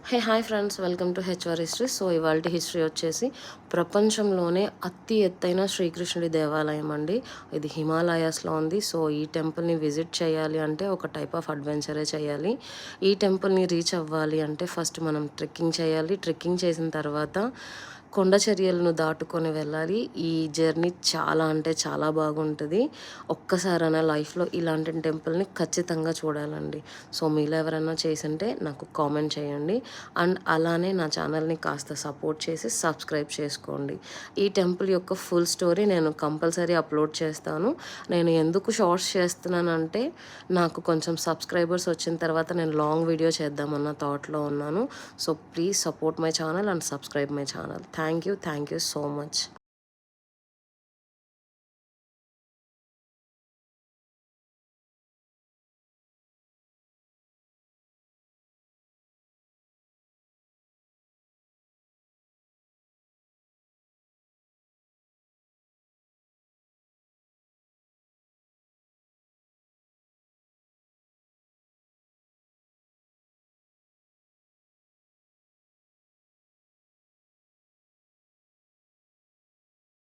Hi friends, welcome to HR history. So ఇవాళ history వచ్చేసి ప్రపంచంలోనే అతి ఎత్తైన శ్రీకృష్ణుడి దేవాలయం అండి. ఇది హిమాలయాస్లో ఉంది. సో ఈ టెంపుల్ని విజిట్ చేయాలి అంటే ఒక టైప్ ఆఫ్ అడ్వెంచరే చేయాలి. ఈ టెంపుల్ని రీచ్ అవ్వాలి అంటే ఫస్ట్ మనం ట్రెక్కింగ్ చేయాలి. ట్రెక్కింగ్ చేసిన తర్వాత కొండ చర్యలను దాటుకొని వెళ్ళాలి. ఈ జర్నీ చాలా అంటే చాలా బాగుంటుంది. ఒక్కసారైనా లైఫ్లో ఇలాంటి టెంపుల్ని ఖచ్చితంగా చూడాలండి. సో మీలో ఎవరైనా చేసుంటే నాకు కామెంట్ చేయండి. అండ్ అలానే నా ఛానల్ని కాస్త సపోర్ట్ చేసి సబ్స్క్రైబ్ చేసుకోండి. ఈ టెంపుల్ యొక్క ఫుల్ స్టోరీ నేను కంపల్సరీ అప్లోడ్ చేస్తాను. నేను ఎందుకు షార్ట్స్ చేస్తున్నానంటే నాకు కొంచెం సబ్స్క్రైబర్స్ వచ్చిన తర్వాత నేను లాంగ్ వీడియో చేద్దామన్న థాట్లో ఉన్నాను. So please support my channel and subscribe my channel. Thank you so much.